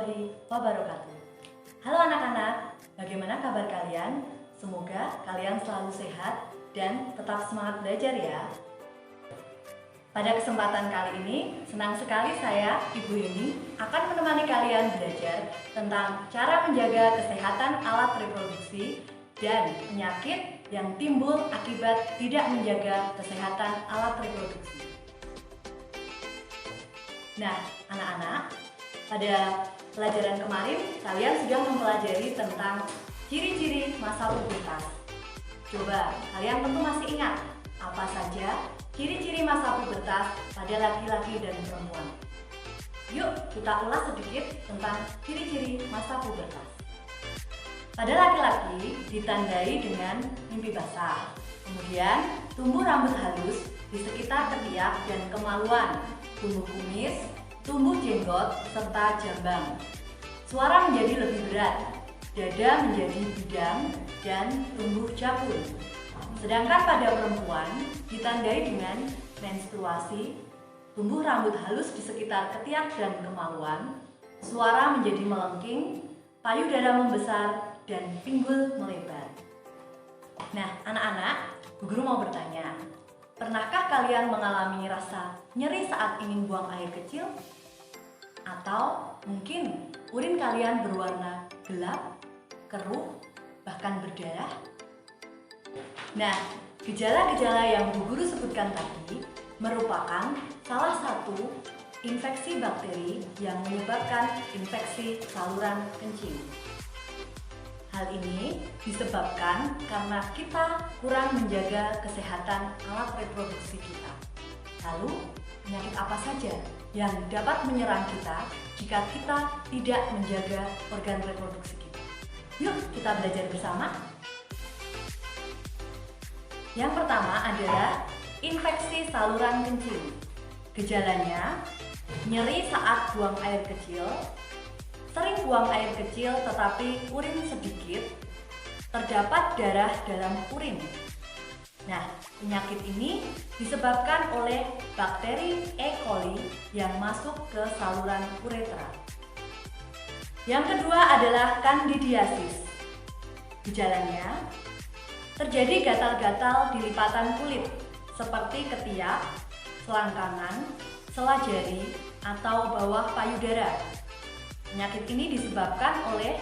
warahmatullahi wabarakatuh. Halo anak-anak, bagaimana kabar kalian? Semoga kalian selalu sehat dan tetap semangat belajar ya. Pada kesempatan kali ini, senang sekali saya, Ibu Yuni, akan menemani kalian belajar tentang cara menjaga kesehatan alat reproduksi dan penyakit yang timbul akibat tidak menjaga kesehatan alat reproduksi. Nah, anak-anak, pada pelajaran kemarin kalian sudah mempelajari tentang ciri-ciri masa pubertas. Coba, kalian tentu masih ingat apa saja ciri-ciri masa pubertas pada laki-laki dan perempuan. Yuk, kita ulas sedikit tentang ciri-ciri masa pubertas. Pada laki-laki ditandai dengan mimpi basah, kemudian tumbuh rambut halus di sekitar ketiak dan kemaluan, tumbuh kumis, tumbuh jenggot, serta jambang. Suara menjadi lebih berat, dada menjadi bidang, dan tumbuh capul. Sedangkan pada perempuan ditandai dengan menstruasi, tumbuh rambut halus di sekitar ketiak dan kemaluan, suara menjadi melengking, payudara membesar, dan pinggul melebar. Nah, anak-anak, Bu Guru mau bertanya, pernahkah kalian mengalami rasa nyeri saat ingin buang air kecil? Atau mungkin urin kalian berwarna gelap, keruh, bahkan berdarah? Nah, gejala-gejala yang Bu Guru sebutkan tadi merupakan salah satu infeksi bakteri yang menyebabkan infeksi saluran kencing. Hal ini disebabkan karena kita kurang menjaga kesehatan alat reproduksi kita. Lalu, penyakit apa saja yang dapat menyerang kita jika kita tidak menjaga organ reproduksi kita? Yuk, kita belajar bersama. Yang pertama adalah infeksi saluran kencing. Gejalanya, nyeri saat buang air kecil, sering buang air kecil tetapi urin sedikit, terdapat darah dalam urin. Nah, penyakit ini disebabkan oleh bakteri E. coli yang masuk ke saluran uretra. Yang kedua adalah kandidiasis. Gejalanya, terjadi gatal-gatal di lipatan kulit seperti ketiak, selangkangan, sela jari, atau bawah payudara. Penyakit ini disebabkan oleh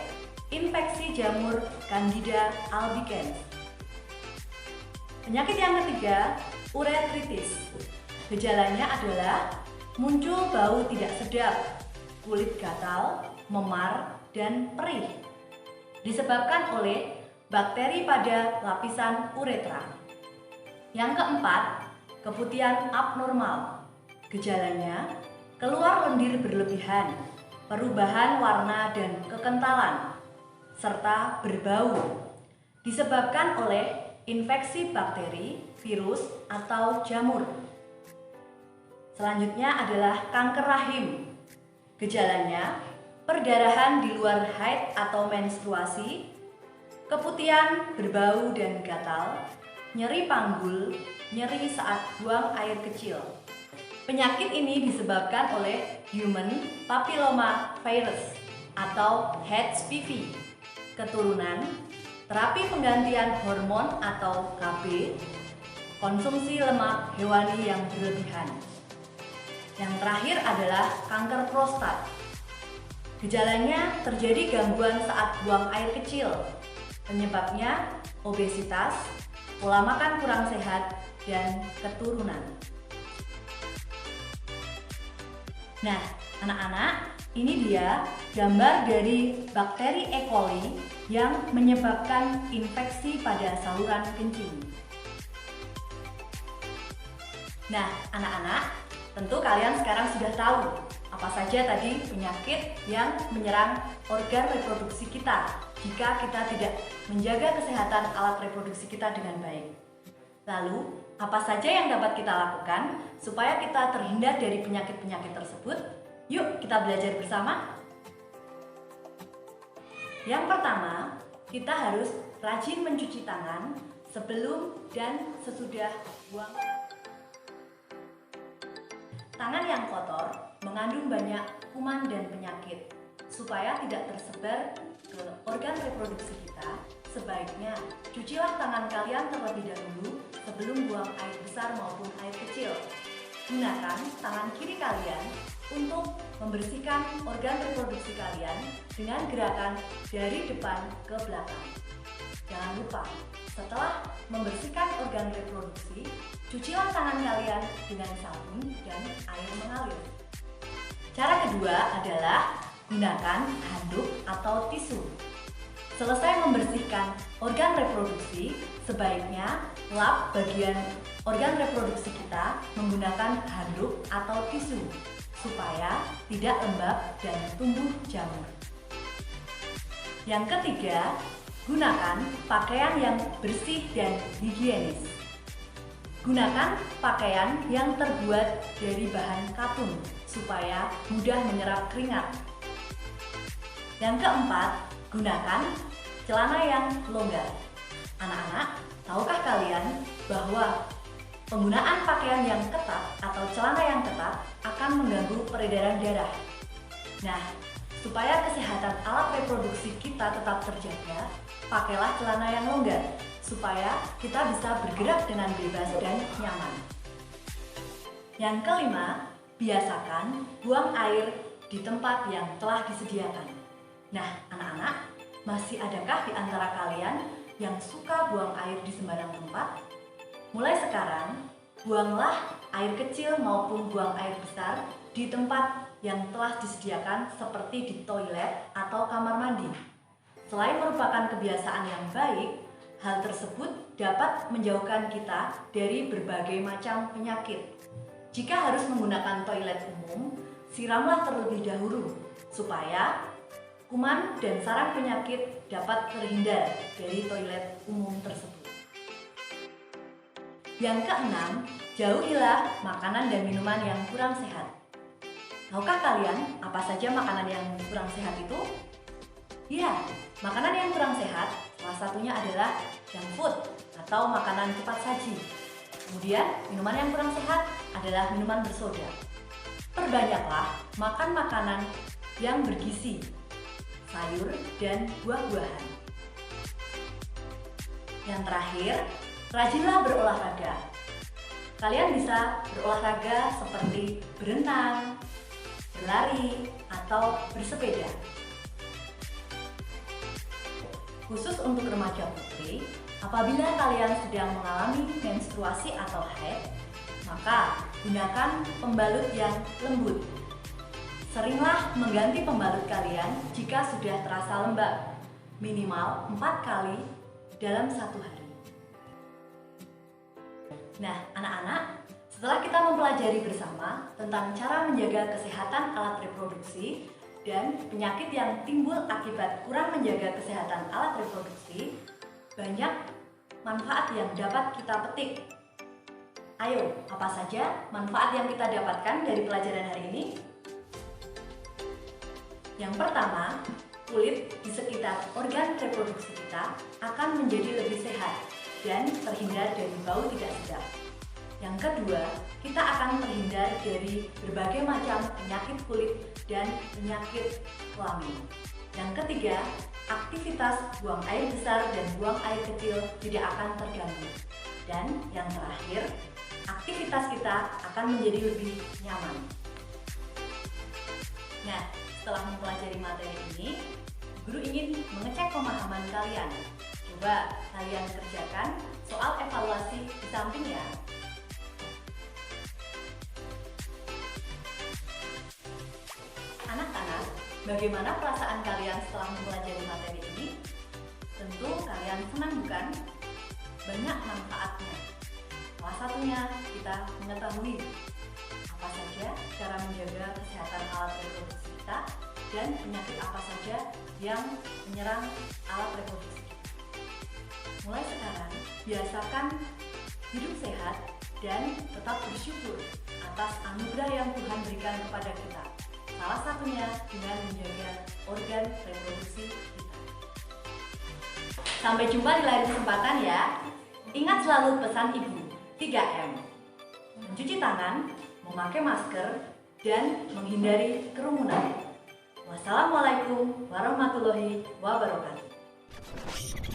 infeksi jamur Candida albicans. Penyakit yang ketiga, uretritis. Gejalanya adalah muncul bau tidak sedap, kulit gatal, memar, dan perih. Disebabkan oleh bakteri pada lapisan uretra. Yang keempat, keputihan abnormal. Gejalanya, keluar lendir berlebihan, perubahan warna dan kekentalan, serta berbau, disebabkan oleh infeksi bakteri, virus, atau jamur. Selanjutnya adalah kanker rahim. Gejalanya, perdarahan di luar haid atau menstruasi, keputihan, berbau dan gatal, nyeri panggul, nyeri saat buang air kecil. Penyakit ini disebabkan oleh Human Papilloma Virus atau HPV, keturunan, terapi penggantian hormon atau KB, konsumsi lemak hewani yang berlebihan. Yang terakhir adalah kanker prostat. Gejalanya terjadi gangguan saat buang air kecil. Penyebabnya obesitas, pola makan kurang sehat, dan keturunan. Nah, anak-anak, ini dia gambar dari bakteri E. coli yang menyebabkan infeksi pada saluran kencing. Nah, anak-anak, tentu kalian sekarang sudah tahu apa saja tadi penyakit yang menyerang organ reproduksi kita jika kita tidak menjaga kesehatan alat reproduksi kita dengan baik. Lalu, apa saja yang dapat kita lakukan supaya kita terhindar dari penyakit-penyakit tersebut? Yuk, kita belajar bersama. Yang pertama, kita harus rajin mencuci tangan sebelum dan sesudah buang. Tangan yang kotor mengandung banyak kuman dan penyakit. supaya tidak tersebar ke organ reproduksi kita, sebaiknya cucilah tangan kalian terlebih dahulu sebelum buang air besar maupun air kecil. Gunakan tangan kiri kalian untuk membersihkan organ reproduksi kalian dengan gerakan dari depan ke belakang. Jangan lupa, setelah membersihkan organ reproduksi, cucilah tangan kalian dengan sabun dan air mengalir. Cara kedua adalah gunakan handuk atau tisu. Selesai membersihkan organ reproduksi, sebaiknya lap bagian organ reproduksi kita menggunakan handuk atau tisu supaya tidak lembab dan tumbuh jamur. Yang ketiga, gunakan pakaian yang bersih dan higienis. Gunakan pakaian yang terbuat dari bahan katun supaya mudah menyerap keringat. Yang keempat, gunakan celana yang longgar. Anak-anak, tahukah kalian bahwa penggunaan pakaian yang ketat atau celana yang ketat akan mengganggu peredaran darah? Nah, supaya kesehatan alat reproduksi kita tetap terjaga, pakailah celana yang longgar supaya kita bisa bergerak dengan bebas dan nyaman. Yang kelima, biasakan buang air di tempat yang telah disediakan. Nah, anak-anak, masih adakah di antara kalian yang suka buang air di sembarang tempat? Mulai sekarang, buanglah air kecil maupun buang air besar di tempat yang telah disediakan seperti di toilet atau kamar mandi. Selain merupakan kebiasaan yang baik, hal tersebut dapat menjauhkan kita dari berbagai macam penyakit. Jika harus menggunakan toilet umum, siramlah terlebih dahulu supaya kuman dan sarang penyakit dapat terhindar dari toilet umum tersebut. Yang keenam, jauhilah makanan dan minuman yang kurang sehat. Tahukah kalian apa saja makanan yang kurang sehat itu? Ya, makanan yang kurang sehat salah satunya adalah junk food atau makanan cepat saji. Kemudian, minuman yang kurang sehat adalah minuman bersoda. Perbanyaklah makan makanan yang bergizi, sayur, dan buah-buahan. Yang terakhir, rajinlah berolahraga. Kalian bisa berolahraga seperti berenang, berlari, atau bersepeda. Khusus untuk remaja putri, apabila kalian sedang mengalami menstruasi atau haid, maka gunakan pembalut yang lembut. Seringlah mengganti pembalut kalian jika sudah terasa lembab, minimal 4 kali dalam 1 hari. Nah, anak-anak, setelah kita mempelajari bersama tentang cara menjaga kesehatan alat reproduksi dan penyakit yang timbul akibat kurang menjaga kesehatan alat reproduksi, banyak manfaat yang dapat kita petik. Ayo, apa saja manfaat yang kita dapatkan dari pelajaran hari ini? Yang pertama, kulit di sekitar organ reproduksi kita akan menjadi lebih sehat dan terhindar dari bau tidak sedap. Yang kedua, kita akan terhindar dari berbagai macam penyakit kulit dan penyakit kelamin. Yang ketiga, aktivitas buang air besar dan buang air kecil tidak akan terganggu. Dan yang terakhir, aktivitas kita akan menjadi lebih nyaman. Nah, setelah mempelajari materi ini, guru ingin mengecek pemahaman kalian. Coba kalian kerjakan soal evaluasi di samping ya. Anak-anak, bagaimana perasaan kalian setelah mempelajari materi ini? Tentu kalian senang bukan? Banyak manfaatnya. Salah satunya kita mengetahui apa saja cara menjaga kesehatan alat reproduksi kita dan penyakit apa saja yang menyerang alat reproduksi kita. Mulai sekarang, biasakan hidup sehat dan tetap bersyukur atas anugerah yang Tuhan berikan kepada kita. Salah satunya dengan menjaga organ reproduksi kita. Sampai jumpa di lain kesempatan ya. Ingat selalu pesan ibu, 3M. Mencuci tangan, memakai masker, dan menghindari kerumunan. Wassalamualaikum Wassalamualaikum warahmatullahi wabarakatuh.